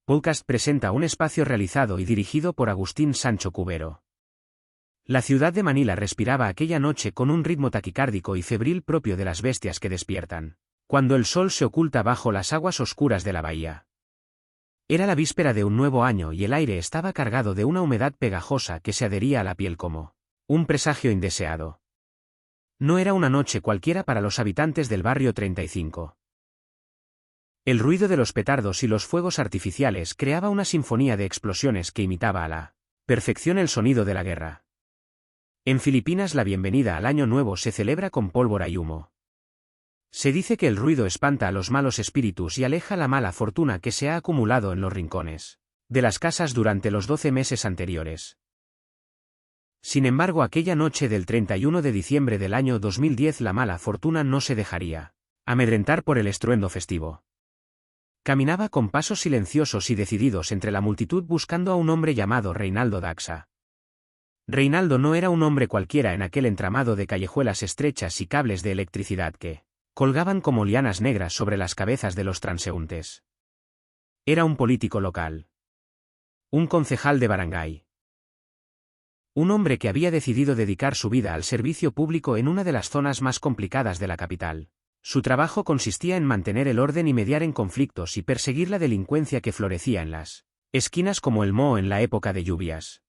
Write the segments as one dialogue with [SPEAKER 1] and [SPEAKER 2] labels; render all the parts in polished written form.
[SPEAKER 1] Podcast presenta un espacio realizado y dirigido por Agustín Sancho Cubero. La ciudad de Manila respiraba aquella noche con un ritmo taquicárdico y febril propio de las bestias que despiertan, cuando el sol se oculta bajo las aguas oscuras de la bahía. Era la víspera de un nuevo año y el aire estaba cargado de una humedad pegajosa que se adhería a la piel como un presagio indeseado. No era una noche cualquiera para los habitantes del barrio 35. El ruido de los petardos y los fuegos artificiales creaba una sinfonía de explosiones que imitaba a la perfección el sonido de la guerra. En Filipinas la bienvenida al Año Nuevo se celebra con pólvora y humo. Se dice que el ruido espanta a los malos espíritus y aleja la mala fortuna que se ha acumulado en los rincones de las casas durante los 12 meses anteriores. Sin embargo, aquella noche del 31 de diciembre del año 2010 la mala fortuna no se dejaría amedrentar por el estruendo festivo. Caminaba con pasos silenciosos y decididos entre la multitud buscando a un hombre llamado Reynaldo Daxa. Reynaldo no era un hombre cualquiera en aquel entramado de callejuelas estrechas y cables de electricidad que colgaban como lianas negras sobre las cabezas de los transeúntes. Era un político local. Un concejal de barangay. Un hombre que había decidido dedicar su vida al servicio público en una de las zonas más complicadas de la capital. Su trabajo consistía en mantener el orden y mediar en conflictos y perseguir la delincuencia que florecía en las esquinas como el moho en la época de lluvias.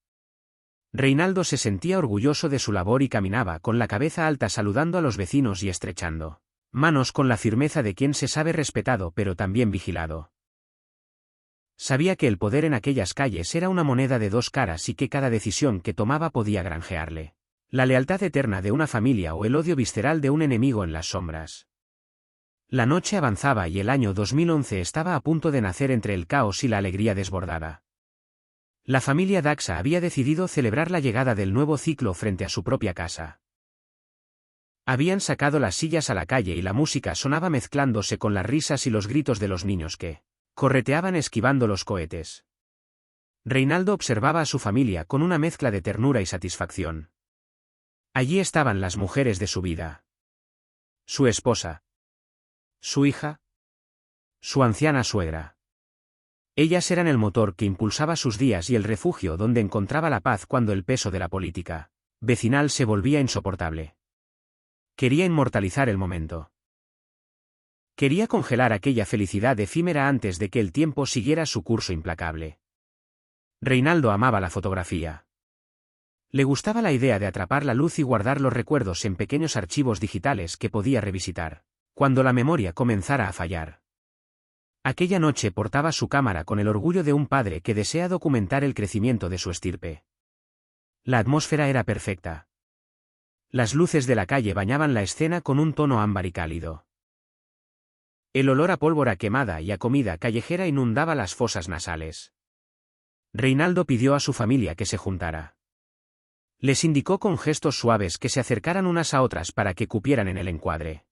[SPEAKER 1] Reynaldo se sentía orgulloso de su labor y caminaba con la cabeza alta saludando a los vecinos y estrechando manos con la firmeza de quien se sabe respetado pero también vigilado. Sabía que el poder en aquellas calles era una moneda de dos caras y que cada decisión que tomaba podía granjearle la lealtad eterna de una familia o el odio visceral de un enemigo en las sombras. La noche avanzaba y el año 2011 estaba a punto de nacer entre el caos y la alegría desbordada. La familia Daxa había decidido celebrar la llegada del nuevo ciclo frente a su propia casa. Habían sacado las sillas a la calle y la música sonaba mezclándose con las risas y los gritos de los niños que correteaban esquivando los cohetes. Reynaldo observaba a su familia con una mezcla de ternura y satisfacción. Allí estaban las mujeres de su vida. Su esposa. Su hija. Su anciana suegra. Ellas eran el motor que impulsaba sus días y el refugio donde encontraba la paz cuando el peso de la política vecinal se volvía insoportable. Quería inmortalizar el momento. Quería congelar aquella felicidad efímera antes de que el tiempo siguiera su curso implacable. Reynaldo amaba la fotografía. Le gustaba la idea de atrapar la luz y guardar los recuerdos en pequeños archivos digitales que podía revisitar cuando la memoria comenzara a fallar. Aquella noche portaba su cámara con el orgullo de un padre que desea documentar el crecimiento de su estirpe. La atmósfera era perfecta. Las luces de la calle bañaban la escena con un tono ámbar y cálido. El olor a pólvora quemada y a comida callejera inundaba las fosas nasales. Reynaldo pidió a su familia que se juntara. Les indicó con gestos suaves que se acercaran unas a otras para que cupieran en el encuadre.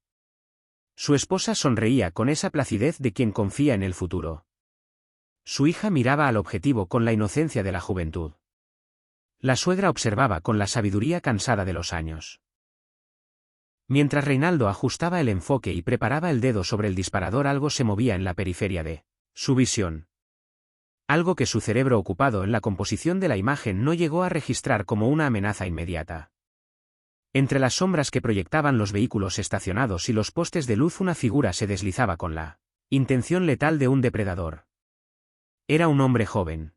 [SPEAKER 1] Su esposa sonreía con esa placidez de quien confía en el futuro. Su hija miraba al objetivo con la inocencia de la juventud. La suegra observaba con la sabiduría cansada de los años. Mientras Reynaldo ajustaba el enfoque y preparaba el dedo sobre el disparador, algo se movía en la periferia de su visión. Algo que su cerebro ocupado en la composición de la imagen no llegó a registrar como una amenaza inmediata. Entre las sombras que proyectaban los vehículos estacionados y los postes de luz una figura se deslizaba con la intención letal de un depredador. Era un hombre joven.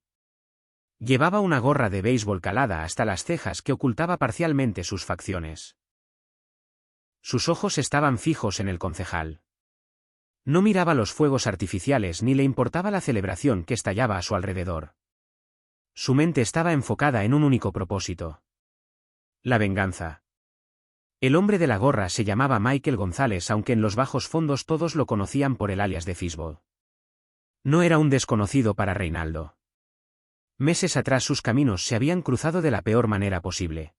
[SPEAKER 1] Llevaba una gorra de béisbol calada hasta las cejas que ocultaba parcialmente sus facciones. Sus ojos estaban fijos en el concejal. No miraba los fuegos artificiales ni le importaba la celebración que estallaba a su alrededor. Su mente estaba enfocada en un único propósito: la venganza. El hombre de la gorra se llamaba Michael González, aunque en los bajos fondos todos lo conocían por el alias de Fishball. No era un desconocido para Reynaldo. Meses atrás sus caminos se habían cruzado de la peor manera posible.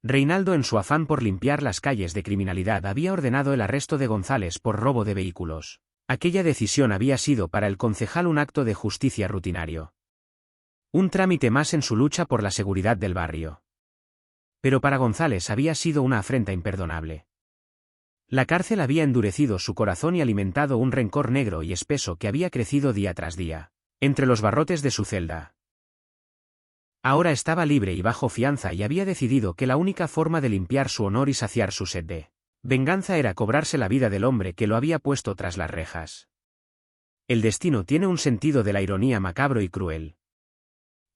[SPEAKER 1] Reynaldo, en su afán por limpiar las calles de criminalidad, había ordenado el arresto de González por robo de vehículos. Aquella decisión había sido para el concejal un acto de justicia rutinario. Un trámite más en su lucha por la seguridad del barrio. Pero para González había sido una afrenta imperdonable. La cárcel había endurecido su corazón y alimentado un rencor negro y espeso que había crecido día tras día, entre los barrotes de su celda. Ahora estaba libre y bajo fianza y había decidido que la única forma de limpiar su honor y saciar su sed de venganza era cobrarse la vida del hombre que lo había puesto tras las rejas. El destino tiene un sentido de la ironía macabro y cruel.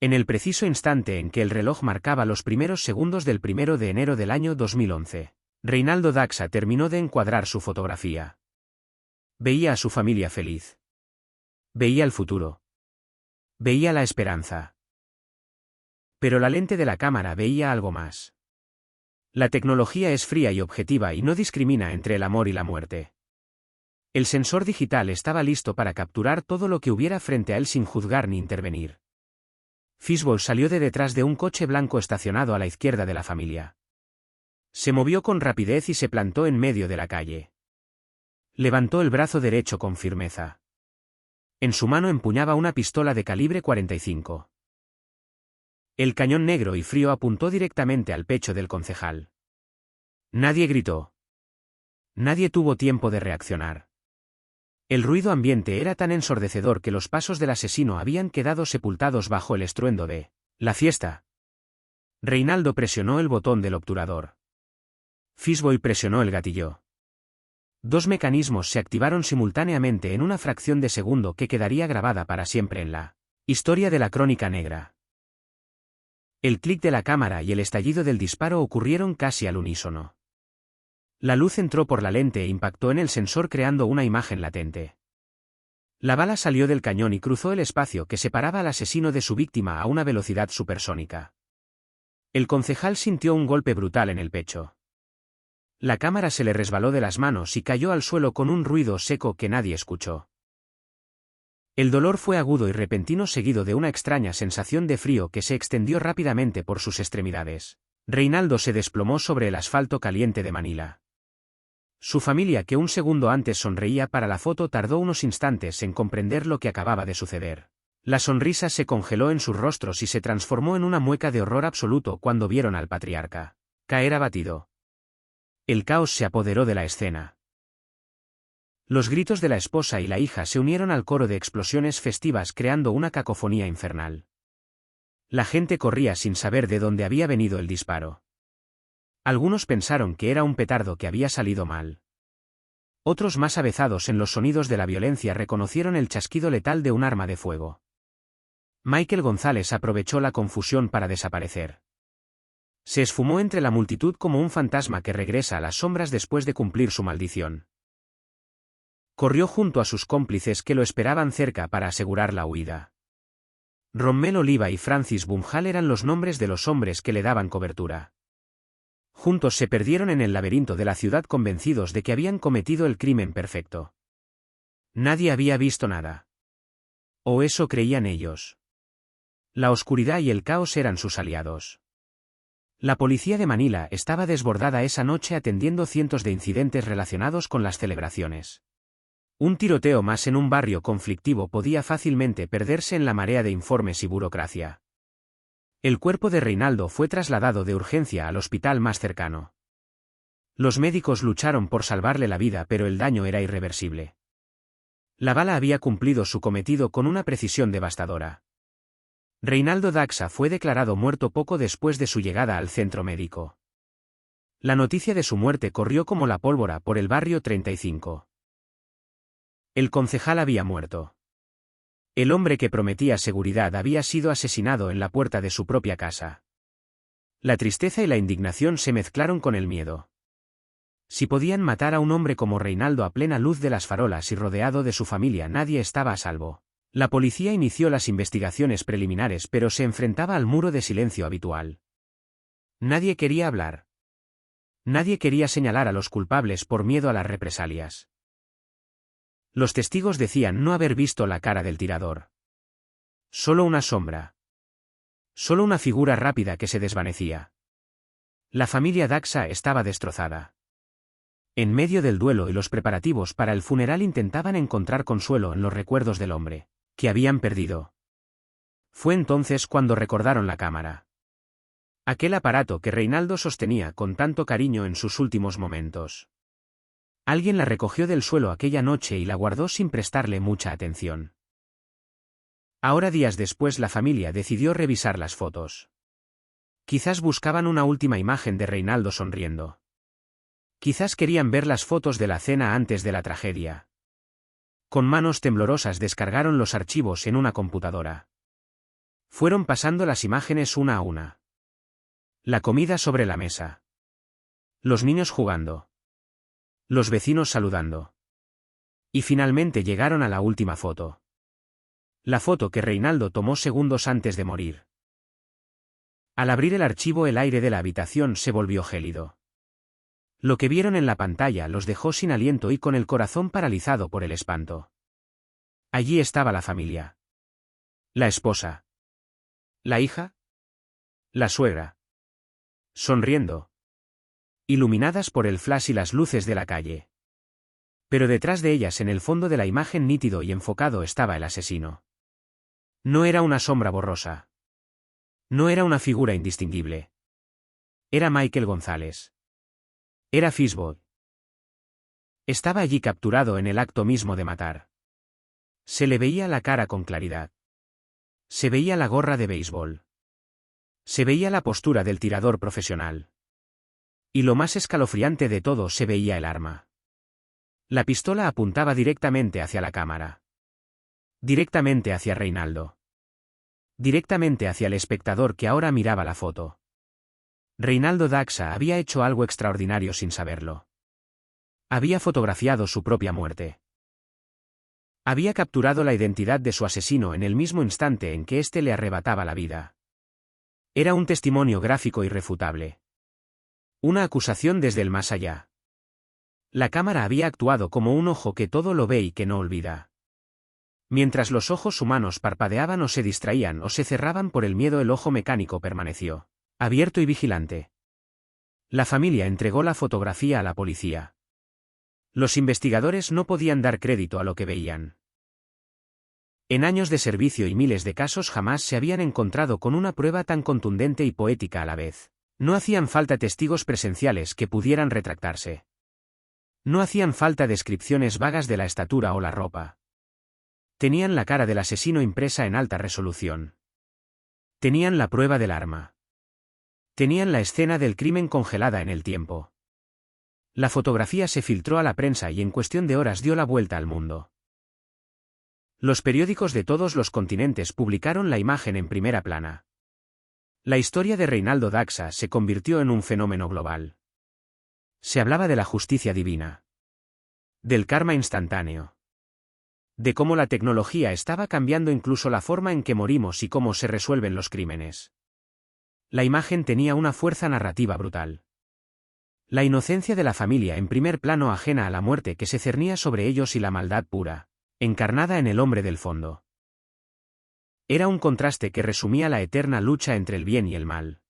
[SPEAKER 1] En el preciso instante en que el reloj marcaba los primeros segundos del 1 de enero del año 2011, Reinaldo Daxa terminó de encuadrar su fotografía. Veía a su familia feliz. Veía el futuro. Veía la esperanza. Pero la lente de la cámara veía algo más. La tecnología es fría y objetiva y no discrimina entre el amor y la muerte. El sensor digital estaba listo para capturar todo lo que hubiera frente a él sin juzgar ni intervenir. Fishball salió de detrás de un coche blanco estacionado a la izquierda de la familia. Se movió con rapidez y se plantó en medio de la calle. Levantó el brazo derecho con firmeza. En su mano empuñaba una pistola de calibre 45. El cañón negro y frío apuntó directamente al pecho del concejal. Nadie gritó. Nadie tuvo tiempo de reaccionar. El ruido ambiente era tan ensordecedor que los pasos del asesino habían quedado sepultados bajo el estruendo de la fiesta. Reinaldo presionó el botón del obturador. Fishball presionó el gatillo. Dos mecanismos se activaron simultáneamente en una fracción de segundo que quedaría grabada para siempre en la historia de la crónica negra. El clic de la cámara y el estallido del disparo ocurrieron casi al unísono. La luz entró por la lente e impactó en el sensor creando una imagen latente. La bala salió del cañón y cruzó el espacio que separaba al asesino de su víctima a una velocidad supersónica. El concejal sintió un golpe brutal en el pecho. La cámara se le resbaló de las manos y cayó al suelo con un ruido seco que nadie escuchó. El dolor fue agudo y repentino, seguido de una extraña sensación de frío que se extendió rápidamente por sus extremidades. Reinaldo se desplomó sobre el asfalto caliente de Manila. Su familia, que un segundo antes sonreía para la foto, tardó unos instantes en comprender lo que acababa de suceder. La sonrisa se congeló en sus rostros y se transformó en una mueca de horror absoluto cuando vieron al patriarca caer abatido. El caos se apoderó de la escena. Los gritos de la esposa y la hija se unieron al coro de explosiones festivas creando una cacofonía infernal. La gente corría sin saber de dónde había venido el disparo. Algunos pensaron que era un petardo que había salido mal. Otros, más avezados en los sonidos de la violencia, reconocieron el chasquido letal de un arma de fuego. Michael González aprovechó la confusión para desaparecer. Se esfumó entre la multitud como un fantasma que regresa a las sombras después de cumplir su maldición. Corrió junto a sus cómplices que lo esperaban cerca para asegurar la huida. Rommel Oliva y Francis Bunhal eran los nombres de los hombres que le daban cobertura. Juntos se perdieron en el laberinto de la ciudad convencidos de que habían cometido el crimen perfecto. Nadie había visto nada. O eso creían ellos. La oscuridad y el caos eran sus aliados. La policía de Manila estaba desbordada esa noche atendiendo cientos de incidentes relacionados con las celebraciones. Un tiroteo más en un barrio conflictivo podía fácilmente perderse en la marea de informes y burocracia. El cuerpo de Reinaldo fue trasladado de urgencia al hospital más cercano. Los médicos lucharon por salvarle la vida, pero el daño era irreversible. La bala había cumplido su cometido con una precisión devastadora. Reinaldo Daxa fue declarado muerto poco después de su llegada al centro médico. La noticia de su muerte corrió como la pólvora por el barrio 35. El concejal había muerto. El hombre que prometía seguridad había sido asesinado en la puerta de su propia casa. La tristeza y la indignación se mezclaron con el miedo. Si podían matar a un hombre como Reinaldo a plena luz de las farolas y rodeado de su familia, nadie estaba a salvo. La policía inició las investigaciones preliminares, pero se enfrentaba al muro de silencio habitual. Nadie quería hablar. Nadie quería señalar a los culpables por miedo a las represalias. Los testigos decían no haber visto la cara del tirador. Solo una sombra. Solo una figura rápida que se desvanecía. La familia Daxa estaba destrozada. En medio del duelo y los preparativos para el funeral intentaban encontrar consuelo en los recuerdos del hombre que habían perdido. Fue entonces cuando recordaron la cámara. Aquel aparato que Reinaldo sostenía con tanto cariño en sus últimos momentos. Alguien la recogió del suelo aquella noche y la guardó sin prestarle mucha atención. Ahora, días después, la familia decidió revisar las fotos. Quizás buscaban una última imagen de Reinaldo sonriendo. Quizás querían ver las fotos de la cena antes de la tragedia. Con manos temblorosas descargaron los archivos en una computadora. Fueron pasando las imágenes una a una. La comida sobre la mesa. Los niños jugando. Los vecinos saludando. Y finalmente llegaron a la última foto. La foto que Reinaldo tomó segundos antes de morir. Al abrir el archivo, el aire de la habitación se volvió gélido. Lo que vieron en la pantalla los dejó sin aliento y con el corazón paralizado por el espanto. Allí estaba la familia. La esposa. La hija. La suegra. Sonriendo. Iluminadas por el flash y las luces de la calle. Pero detrás de ellas, en el fondo de la imagen, nítido y enfocado, estaba el asesino. No era una sombra borrosa. No era una figura indistinguible. Era Michael González. Era Fishbone. Estaba allí capturado en el acto mismo de matar. Se le veía la cara con claridad. Se veía la gorra de béisbol. Se veía la postura del tirador profesional. Y lo más escalofriante de todo, se veía el arma. La pistola apuntaba directamente hacia la cámara. Directamente hacia Reinaldo. Directamente hacia el espectador que ahora miraba la foto. Reinaldo Daxa había hecho algo extraordinario sin saberlo. Había fotografiado su propia muerte. Había capturado la identidad de su asesino en el mismo instante en que éste le arrebataba la vida. Era un testimonio gráfico irrefutable. Una acusación desde el más allá. La cámara había actuado como un ojo que todo lo ve y que no olvida. Mientras los ojos humanos parpadeaban o se distraían o se cerraban por el miedo, el ojo mecánico permaneció abierto y vigilante. La familia entregó la fotografía a la policía. Los investigadores no podían dar crédito a lo que veían. En años de servicio y miles de casos jamás se habían encontrado con una prueba tan contundente y poética a la vez. No hacían falta testigos presenciales que pudieran retractarse. No hacían falta descripciones vagas de la estatura o la ropa. Tenían la cara del asesino impresa en alta resolución. Tenían la prueba del arma. Tenían la escena del crimen congelada en el tiempo. La fotografía se filtró a la prensa y en cuestión de horas dio la vuelta al mundo. Los periódicos de todos los continentes publicaron la imagen en primera plana. La historia de Reinaldo Daxa se convirtió en un fenómeno global. Se hablaba de la justicia divina. Del karma instantáneo. De cómo la tecnología estaba cambiando incluso la forma en que morimos y cómo se resuelven los crímenes. La imagen tenía una fuerza narrativa brutal. La inocencia de la familia en primer plano, ajena a la muerte que se cernía sobre ellos, y la maldad pura, encarnada en el hombre del fondo. Era un contraste que resumía la eterna lucha entre el bien y el mal.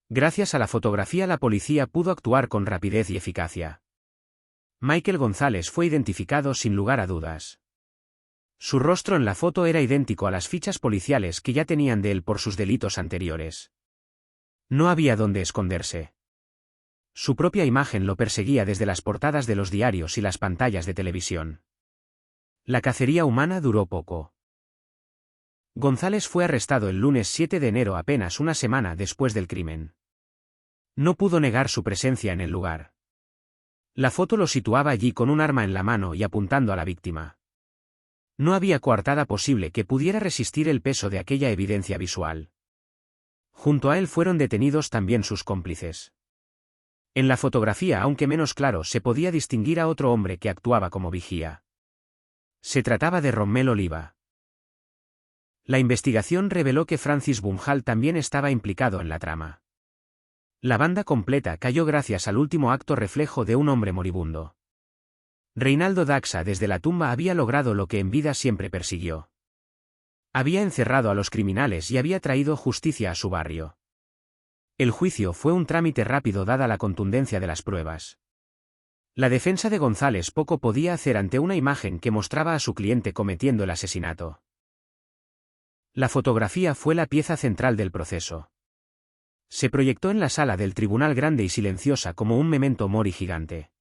[SPEAKER 1] Gracias a la fotografía, la policía pudo actuar con rapidez y eficacia. Michael González fue identificado sin lugar a dudas. Su rostro en la foto era idéntico a las fichas policiales que ya tenían de él por sus delitos anteriores. No había dónde esconderse. Su propia imagen lo perseguía desde las portadas de los diarios y las pantallas de televisión. La cacería humana duró poco. González fue arrestado el lunes 7 de enero, apenas una semana después del crimen. No pudo negar su presencia en el lugar. La foto lo situaba allí con un arma en la mano y apuntando a la víctima. No había coartada posible que pudiera resistir el peso de aquella evidencia visual. Junto a él fueron detenidos también sus cómplices. En la fotografía, aunque menos claro, se podía distinguir a otro hombre que actuaba como vigía. Se trataba de Rommel Oliva. La investigación reveló que Francis Bunhal también estaba implicado en la trama. La banda completa cayó gracias al último acto reflejo de un hombre moribundo. Reinaldo Daxa desde la tumba había logrado lo que en vida siempre persiguió. Había encerrado a los criminales y había traído justicia a su barrio. El juicio fue un trámite rápido dada la contundencia de las pruebas. La defensa de González poco podía hacer ante una imagen que mostraba a su cliente cometiendo el asesinato. La fotografía fue la pieza central del proceso. Se proyectó en la sala del tribunal grande y silenciosa como un memento mori gigante.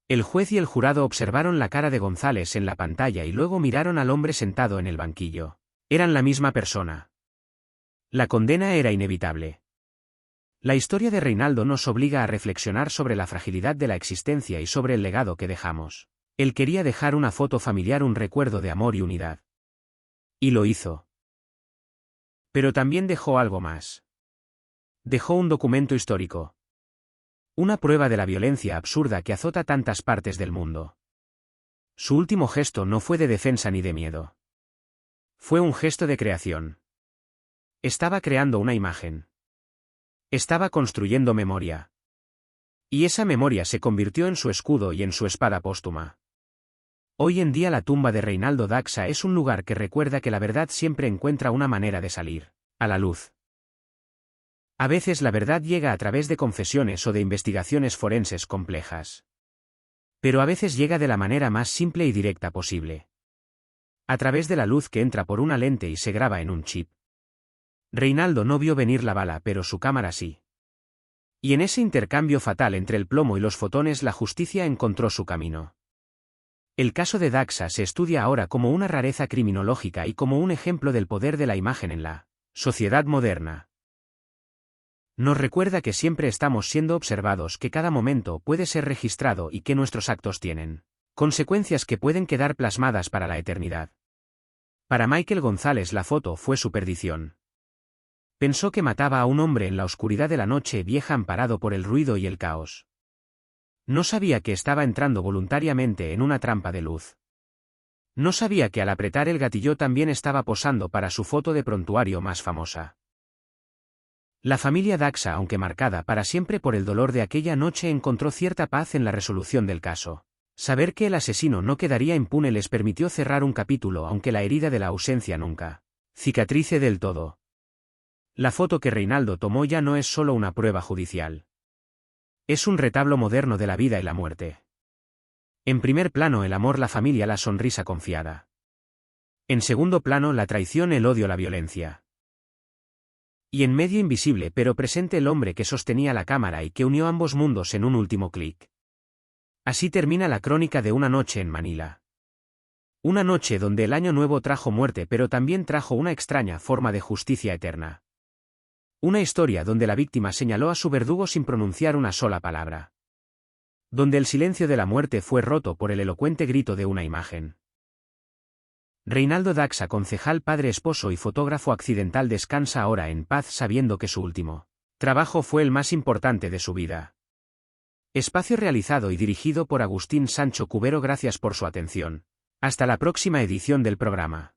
[SPEAKER 1] El juez y el jurado observaron la cara de González en la pantalla y luego miraron al hombre sentado en el banquillo. Eran la misma persona. La condena era inevitable. La historia de Reinaldo nos obliga a reflexionar sobre la fragilidad de la existencia y sobre el legado que dejamos. Él quería dejar una foto familiar, un recuerdo de amor y unidad. Y lo hizo. Pero también dejó algo más. Dejó un documento histórico. Una prueba de la violencia absurda que azota tantas partes del mundo. Su último gesto no fue de defensa ni de miedo. Fue un gesto de creación. Estaba creando una imagen. Estaba construyendo memoria. Y esa memoria se convirtió en su escudo y en su espada póstuma. Hoy en día la tumba de Reinaldo Daxa es un lugar que recuerda que la verdad siempre encuentra una manera de salir a la luz. A veces la verdad llega a través de confesiones o de investigaciones forenses complejas. Pero a veces llega de la manera más simple y directa posible. A través de la luz que entra por una lente y se graba en un chip. Reinaldo no vio venir la bala, pero su cámara sí. Y en ese intercambio fatal entre el plomo y los fotones la justicia encontró su camino. El caso de Daxa se estudia ahora como una rareza criminológica y como un ejemplo del poder de la imagen en la sociedad moderna. Nos recuerda que siempre estamos siendo observados, que cada momento puede ser registrado y que nuestros actos tienen consecuencias que pueden quedar plasmadas para la eternidad. Para Michael González la foto fue su perdición. Pensó que mataba a un hombre en la oscuridad de la noche vieja, amparado por el ruido y el caos. No sabía que estaba entrando voluntariamente en una trampa de luz. No sabía que al apretar el gatillo también estaba posando para su foto de prontuario más famosa. La familia Daxa, aunque marcada para siempre por el dolor de aquella noche, encontró cierta paz en la resolución del caso. Saber que el asesino no quedaría impune les permitió cerrar un capítulo, aunque la herida de la ausencia nunca cicatrice del todo. La foto que Reinaldo tomó ya no es solo una prueba judicial. Es un retablo moderno de la vida y la muerte. En primer plano el amor, la familia, la sonrisa confiada. En segundo plano la traición, el odio, la violencia. Y en medio, invisible pero presente, el hombre que sostenía la cámara y que unió ambos mundos en un último clic. Así termina la crónica de una noche en Manila. Una noche donde el año nuevo trajo muerte, pero también trajo una extraña forma de justicia eterna. Una historia donde la víctima señaló a su verdugo sin pronunciar una sola palabra. Donde el silencio de la muerte fue roto por el elocuente grito de una imagen. Reinaldo Daxa, concejal, padre, esposo y fotógrafo accidental, descansa ahora en paz sabiendo que su último trabajo fue el más importante de su vida. Espacio realizado y dirigido por Agustín Sancho Cubero. Gracias por su atención. Hasta la próxima edición del programa.